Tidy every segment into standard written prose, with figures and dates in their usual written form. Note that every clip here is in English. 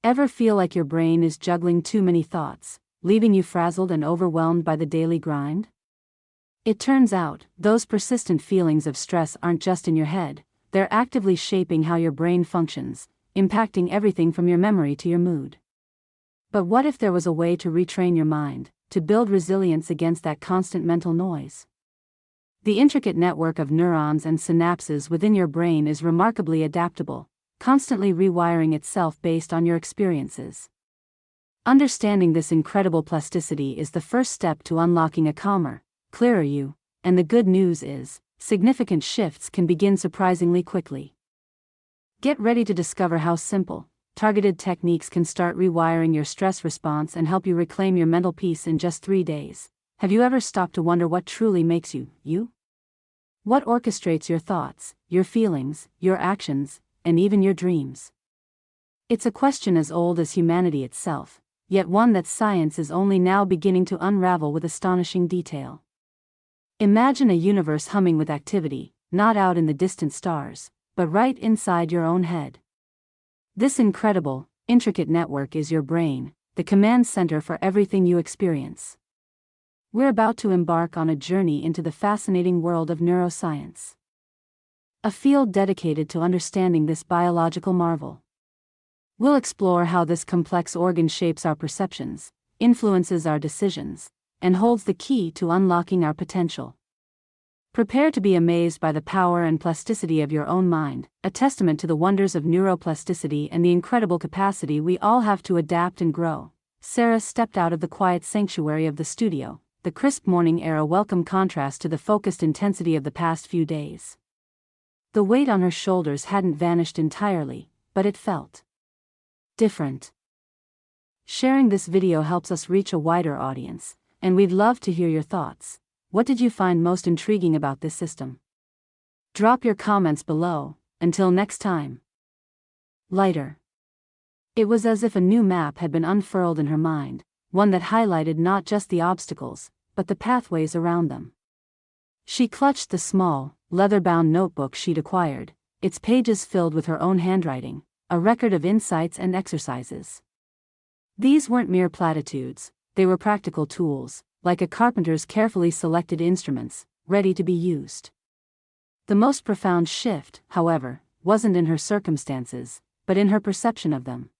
Ever feel like your brain is juggling too many thoughts, leaving you frazzled and overwhelmed by the daily grind? It turns out, those persistent feelings of stress aren't just in your head, they're actively shaping how your brain functions, impacting everything from your memory to your mood. But what if there was a way to retrain your mind, to build resilience against that constant mental noise? The intricate network of neurons and synapses within your brain is remarkably adaptable, constantly rewiring itself based on your experiences. Understanding this incredible plasticity is the first step to unlocking a calmer, clearer you, and the good news is, significant shifts can begin surprisingly quickly. Get ready to discover how simple, targeted techniques can start rewiring your stress response and help you reclaim your mental peace in just 3 days. Have you ever stopped to wonder what truly makes you, you? What orchestrates your thoughts, your feelings, your actions, and even your dreams? It's a question as old as humanity itself, yet one that science is only now beginning to unravel with astonishing detail. Imagine a universe humming with activity, not out in the distant stars, but right inside your own head. This incredible, intricate network is your brain, the command center for everything you experience. We're about to embark on a journey into the fascinating world of neuroscience, a field dedicated to understanding this biological marvel. We'll explore how this complex organ shapes our perceptions, influences our decisions, and holds the key to unlocking our potential. Prepare to be amazed by the power and plasticity of your own mind, a testament to the wonders of neuroplasticity and the incredible capacity we all have to adapt and grow. Sarah stepped out of the quiet sanctuary of the studio, the crisp morning air a welcome contrast to the focused intensity of the past few days. The weight on her shoulders hadn't vanished entirely, but it felt different. Sharing this video helps us reach a wider audience, and we'd love to hear your thoughts. What did you find most intriguing about this system? Drop your comments below. Until next time. Lighter. It was as if a new map had been unfurled in her mind, one that highlighted not just the obstacles, but the pathways around them. She clutched the small, leather-bound notebook she'd acquired, its pages filled with her own handwriting, a record of insights and exercises. These weren't mere platitudes, they were practical tools, like a carpenter's carefully selected instruments, ready to be used. The most profound shift, however, wasn't in her circumstances, but in her perception of them.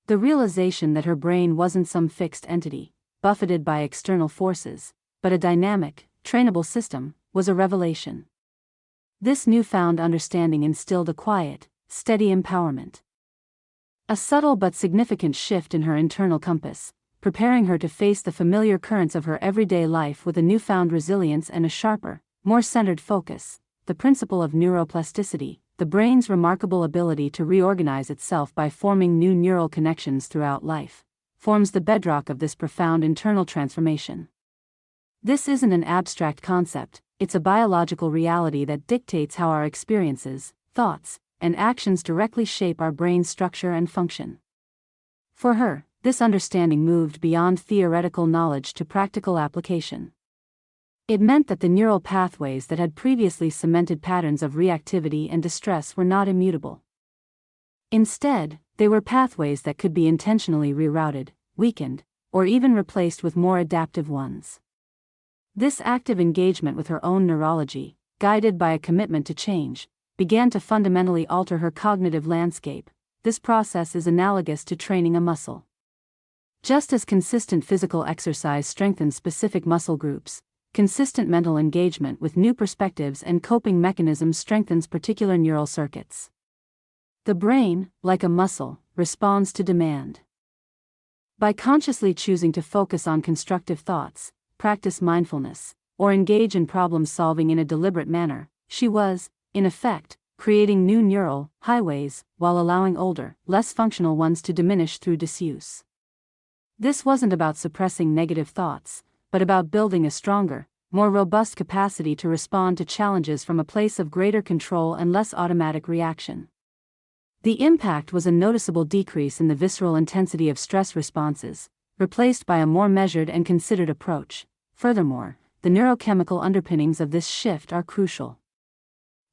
The realization that her brain wasn't some fixed entity, buffeted by external forces, but a dynamic, trainable system, was a revelation. This newfound understanding instilled a quiet, steady empowerment. A subtle but significant shift in her internal compass, preparing her to face the familiar currents of her everyday life with a newfound resilience and a sharper, more centered focus. The principle of neuroplasticity, the brain's remarkable ability to reorganize itself by forming new neural connections throughout life, forms the bedrock of this profound internal transformation. This isn't an abstract concept, it's a biological reality that dictates how our experiences, thoughts, and actions directly shape our brain's structure and function. For her, this understanding moved beyond theoretical knowledge to practical application. It meant that the neural pathways that had previously cemented patterns of reactivity and distress were not immutable. Instead, they were pathways that could be intentionally rerouted, weakened, or even replaced with more adaptive ones. This active engagement with her own neurology, guided by a commitment to change, began to fundamentally alter her cognitive landscape. This process is analogous to training a muscle. Just as consistent physical exercise strengthens specific muscle groups, consistent mental engagement with new perspectives and coping mechanisms strengthens particular neural circuits. The brain, like a muscle, responds to demand. By consciously choosing to focus on constructive thoughts, practice mindfulness, or engage in problem solving in a deliberate manner, she was, in effect, creating new neural highways while allowing older, less functional ones to diminish through disuse. This wasn't about suppressing negative thoughts, but about building a stronger, more robust capacity to respond to challenges from a place of greater control and less automatic reaction. The impact was a noticeable decrease in the visceral intensity of stress responses, replaced by a more measured and considered approach. Furthermore, the neurochemical underpinnings of this shift are crucial.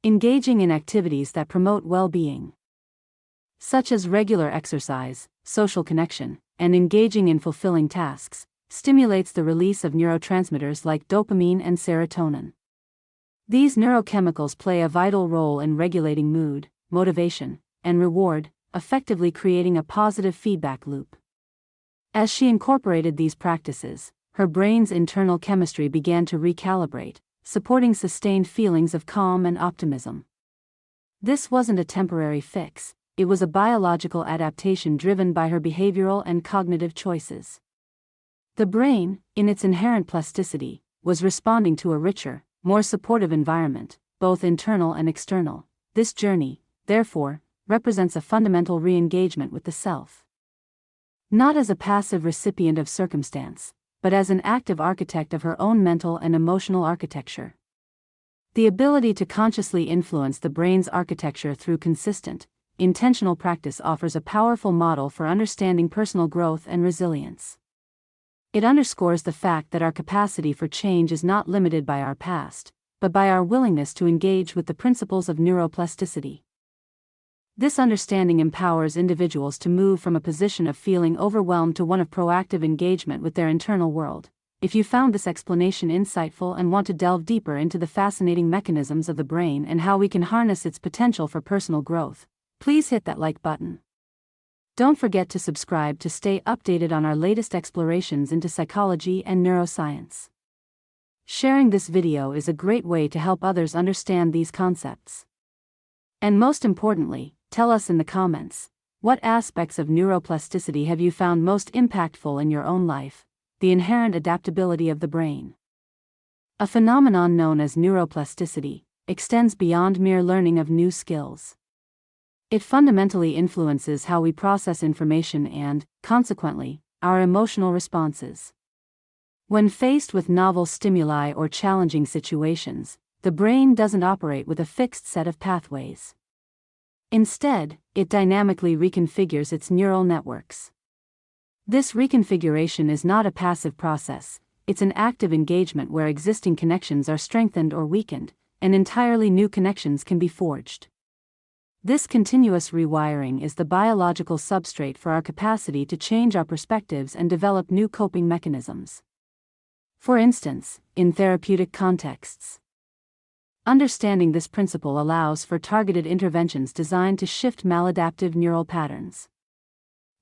Engaging in activities that promote well-being, such as regular exercise, social connection, and engaging in fulfilling tasks, stimulates the release of neurotransmitters like dopamine and serotonin. These neurochemicals play a vital role in regulating mood, motivation, and reward, effectively creating a positive feedback loop. As she incorporated these practices, her brain's internal chemistry began to recalibrate, supporting sustained feelings of calm and optimism. This wasn't a temporary fix, it was a biological adaptation driven by her behavioral and cognitive choices. The brain, in its inherent plasticity, was responding to a richer, more supportive environment, both internal and external. This journey, therefore, represents a fundamental re-engagement with the self. Not as a passive recipient of circumstance, but as an active architect of her own mental and emotional architecture. The ability to consciously influence the brain's architecture through consistent, intentional practice offers a powerful model for understanding personal growth and resilience. It underscores the fact that our capacity for change is not limited by our past, but by our willingness to engage with the principles of neuroplasticity. This understanding empowers individuals to move from a position of feeling overwhelmed to one of proactive engagement with their internal world. If you found this explanation insightful and want to delve deeper into the fascinating mechanisms of the brain and how we can harness its potential for personal growth, please hit that like button. Don't forget to subscribe to stay updated on our latest explorations into psychology and neuroscience. Sharing this video is a great way to help others understand these concepts. And most importantly, tell us in the comments, what aspects of neuroplasticity have you found most impactful in your own life? The inherent adaptability of the brain. A phenomenon known as neuroplasticity extends beyond mere learning of new skills. It fundamentally influences how we process information and, consequently, our emotional responses. When faced with novel stimuli or challenging situations, the brain doesn't operate with a fixed set of pathways. Instead, it dynamically reconfigures its neural networks. This reconfiguration is not a passive process, it's an active engagement where existing connections are strengthened or weakened, and entirely new connections can be forged. This continuous rewiring is the biological substrate for our capacity to change our perspectives and develop new coping mechanisms. For instance, in therapeutic contexts, understanding this principle allows for targeted interventions designed to shift maladaptive neural patterns.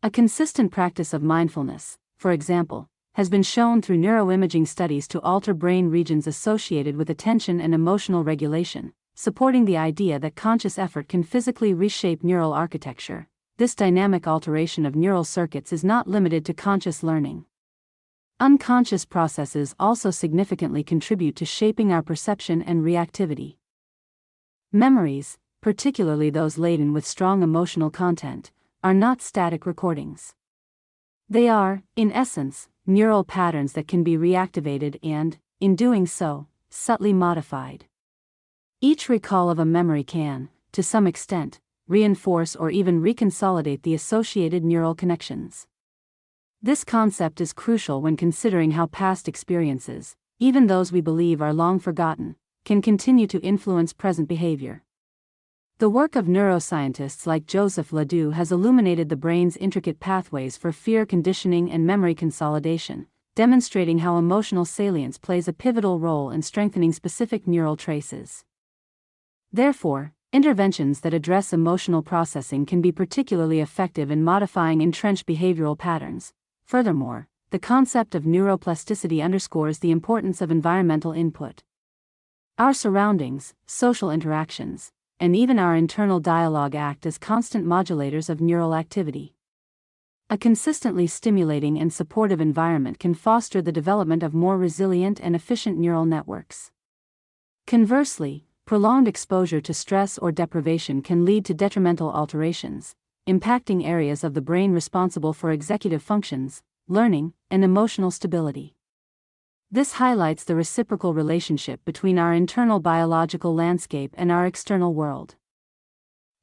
A consistent practice of mindfulness, for example, has been shown through neuroimaging studies to alter brain regions associated with attention and emotional regulation, supporting the idea that conscious effort can physically reshape neural architecture. This dynamic alteration of neural circuits is not limited to conscious learning. Unconscious processes also significantly contribute to shaping our perception and reactivity. Memories, particularly those laden with strong emotional content, are not static recordings. They are, in essence, neural patterns that can be reactivated and, in doing so, subtly modified. Each recall of a memory can, to some extent, reinforce or even reconsolidate the associated neural connections. This concept is crucial when considering how past experiences, even those we believe are long forgotten, can continue to influence present behavior. The work of neuroscientists like Joseph Ledoux has illuminated the brain's intricate pathways for fear conditioning and memory consolidation, demonstrating how emotional salience plays a pivotal role in strengthening specific neural traces. Therefore, interventions that address emotional processing can be particularly effective in modifying entrenched behavioral patterns. Furthermore, the concept of neuroplasticity underscores the importance of environmental input. Our surroundings, social interactions, and even our internal dialogue act as constant modulators of neural activity. A consistently stimulating and supportive environment can foster the development of more resilient and efficient neural networks. Conversely, prolonged exposure to stress or deprivation can lead to detrimental alterations, impacting areas of the brain responsible for executive functions, learning, and emotional stability. This highlights the reciprocal relationship between our internal biological landscape and our external world.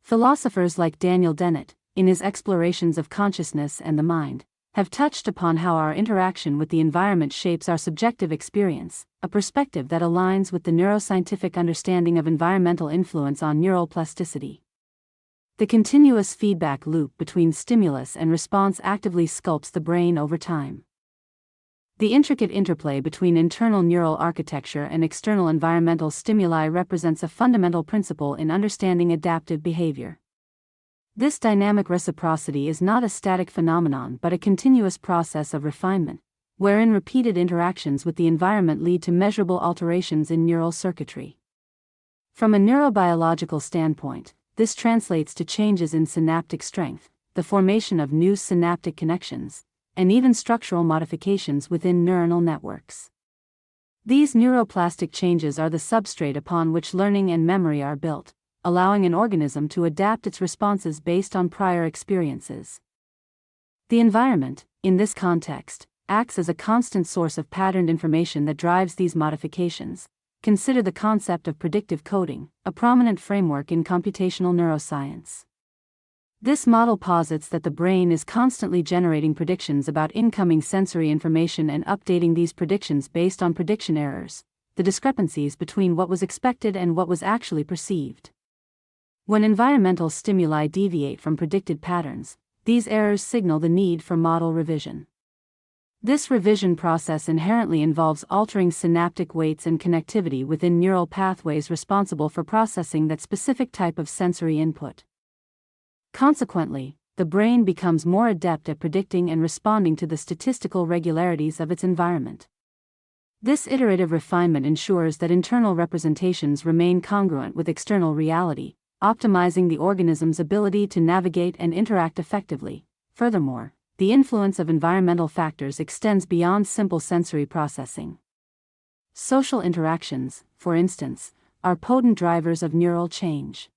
Philosophers like Daniel Dennett, in his explorations of consciousness and the mind, have touched upon how our interaction with the environment shapes our subjective experience, a perspective that aligns with the neuroscientific understanding of environmental influence on neural plasticity. The continuous feedback loop between stimulus and response actively sculpts the brain over time. The intricate interplay between internal neural architecture and external environmental stimuli represents a fundamental principle in understanding adaptive behavior. This dynamic reciprocity is not a static phenomenon but a continuous process of refinement, wherein repeated interactions with the environment lead to measurable alterations in neural circuitry. From a neurobiological standpoint, this translates to changes in synaptic strength, the formation of new synaptic connections, and even structural modifications within neuronal networks. These neuroplastic changes are the substrate upon which learning and memory are built, allowing an organism to adapt its responses based on prior experiences. The environment, in this context, acts as a constant source of patterned information that drives these modifications. Consider the concept of predictive coding, a prominent framework in computational neuroscience. This model posits that the brain is constantly generating predictions about incoming sensory information and updating these predictions based on prediction errors, the discrepancies between what was expected and what was actually perceived. When environmental stimuli deviate from predicted patterns, these errors signal the need for model revision. This revision process inherently involves altering synaptic weights and connectivity within neural pathways responsible for processing that specific type of sensory input. Consequently, the brain becomes more adept at predicting and responding to the statistical regularities of its environment. This iterative refinement ensures that internal representations remain congruent with external reality, optimizing the organism's ability to navigate and interact effectively. Furthermore, the influence of environmental factors extends beyond simple sensory processing. Social interactions, for instance, are potent drivers of neural change.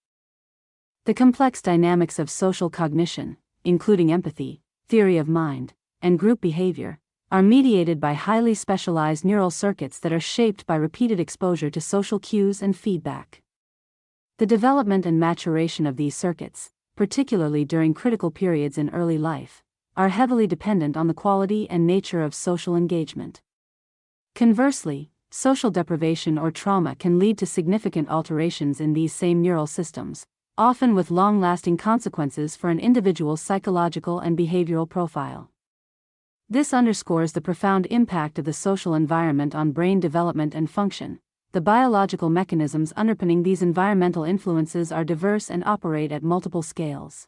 The complex dynamics of social cognition, including empathy, theory of mind, and group behavior, are mediated by highly specialized neural circuits that are shaped by repeated exposure to social cues and feedback. The development and maturation of these circuits, particularly during critical periods in early life, are heavily dependent on the quality and nature of social engagement. Conversely, social deprivation or trauma can lead to significant alterations in these same neural systems, often with long-lasting consequences for an individual's psychological and behavioral profile. This underscores the profound impact of the social environment on brain development and function. The biological mechanisms underpinning these environmental influences are diverse and operate at multiple scales.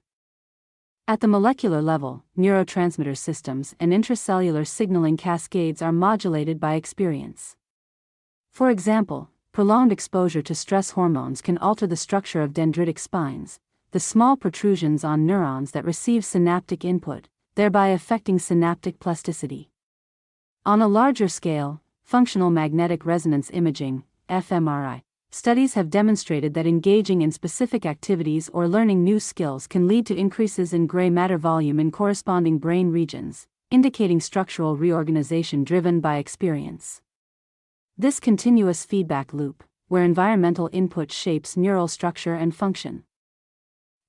At the molecular level, neurotransmitter systems and intracellular signaling cascades are modulated by experience. For example, prolonged exposure to stress hormones can alter the structure of dendritic spines, the small protrusions on neurons that receive synaptic input, thereby affecting synaptic plasticity. On a larger scale, functional magnetic resonance imaging, fMRI, studies have demonstrated that engaging in specific activities or learning new skills can lead to increases in gray matter volume in corresponding brain regions, indicating structural reorganization driven by experience. This continuous feedback loop, where environmental input shapes neural structure and function,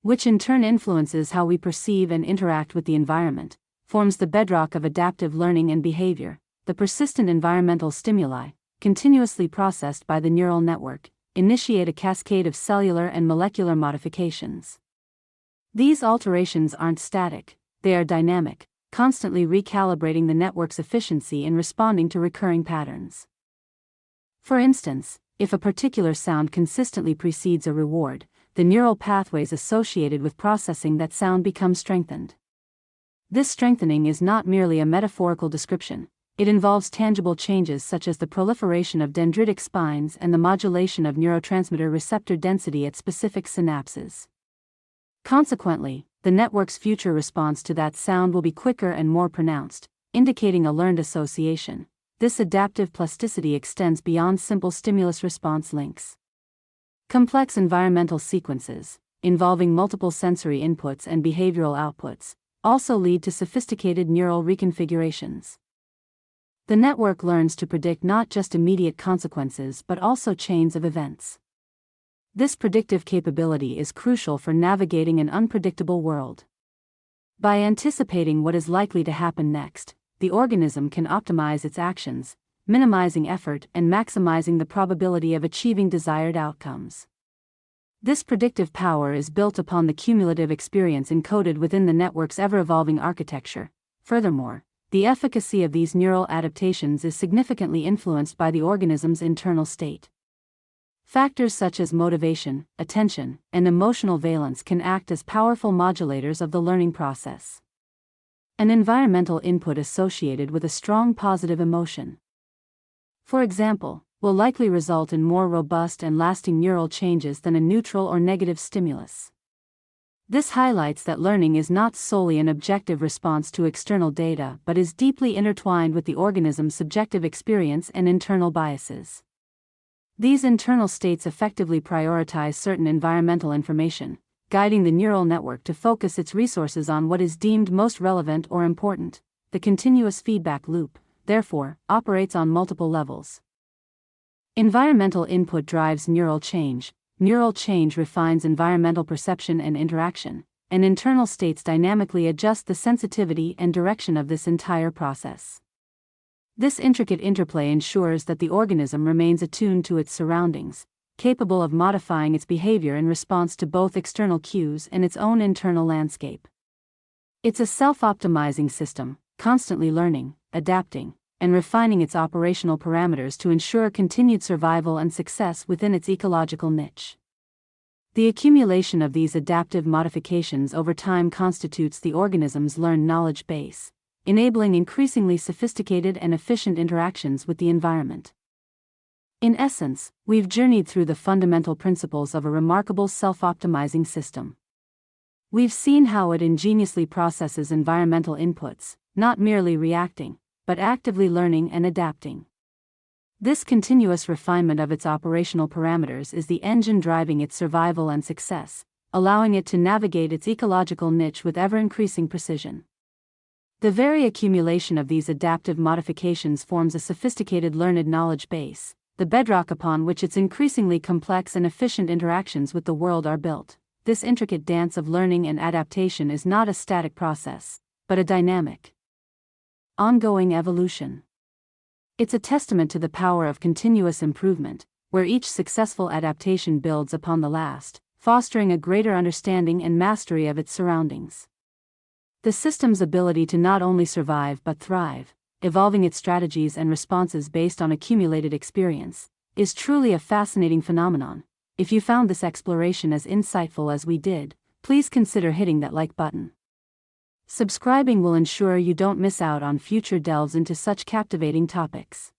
which in turn influences how we perceive and interact with the environment, forms the bedrock of adaptive learning and behavior. The persistent environmental stimuli, continuously processed by the neural network, initiate a cascade of cellular and molecular modifications. These alterations aren't static, they are dynamic, constantly recalibrating the network's efficiency in responding to recurring patterns. For instance, if a particular sound consistently precedes a reward, the neural pathways associated with processing that sound become strengthened. This strengthening is not merely a metaphorical description. It involves tangible changes such as the proliferation of dendritic spines and the modulation of neurotransmitter receptor density at specific synapses. Consequently, the network's future response to that sound will be quicker and more pronounced, indicating a learned association. This adaptive plasticity extends beyond simple stimulus-response links. Complex environmental sequences, involving multiple sensory inputs and behavioral outputs, also lead to sophisticated neural reconfigurations. The network learns to predict not just immediate consequences but also chains of events. This predictive capability is crucial for navigating an unpredictable world. By anticipating what is likely to happen next, the organism can optimize its actions, minimizing effort and maximizing the probability of achieving desired outcomes. This predictive power is built upon the cumulative experience encoded within the network's ever-evolving architecture. Furthermore, the efficacy of these neural adaptations is significantly influenced by the organism's internal state. Factors such as motivation, attention, and emotional valence can act as powerful modulators of the learning process. An environmental input associated with a strong positive emotion, for example, will likely result in more robust and lasting neural changes than a neutral or negative stimulus. This highlights that learning is not solely an objective response to external data but is deeply intertwined with the organism's subjective experience and internal biases. These internal states effectively prioritize certain environmental information, guiding the neural network to focus its resources on what is deemed most relevant or important. The continuous feedback loop, therefore, operates on multiple levels. Environmental input drives neural change. Neural change refines environmental perception and interaction, and internal states dynamically adjust the sensitivity and direction of this entire process. This intricate interplay ensures that the organism remains attuned to its surroundings, capable of modifying its behavior in response to both external cues and its own internal landscape. It's a self-optimizing system, constantly learning, adapting, and refining its operational parameters to ensure continued survival and success within its ecological niche. The accumulation of these adaptive modifications over time constitutes the organism's learned knowledge base, enabling increasingly sophisticated and efficient interactions with the environment. In essence, we've journeyed through the fundamental principles of a remarkable self-optimizing system. We've seen how it ingeniously processes environmental inputs, not merely reacting, but actively learning and adapting. This continuous refinement of its operational parameters is the engine driving its survival and success, allowing it to navigate its ecological niche with ever-increasing precision. The very accumulation of these adaptive modifications forms a sophisticated learned knowledge base, the bedrock upon which its increasingly complex and efficient interactions with the world are built. This intricate dance of learning and adaptation is not a static process, but a dynamic, ongoing evolution. It's a testament to the power of continuous improvement, where each successful adaptation builds upon the last, fostering a greater understanding and mastery of its surroundings. The system's ability to not only survive but thrive, evolving its strategies and responses based on accumulated experience, is truly a fascinating phenomenon. If you found this exploration as insightful as we did, please consider hitting that like button. Subscribing will ensure you don't miss out on future delves into such captivating topics.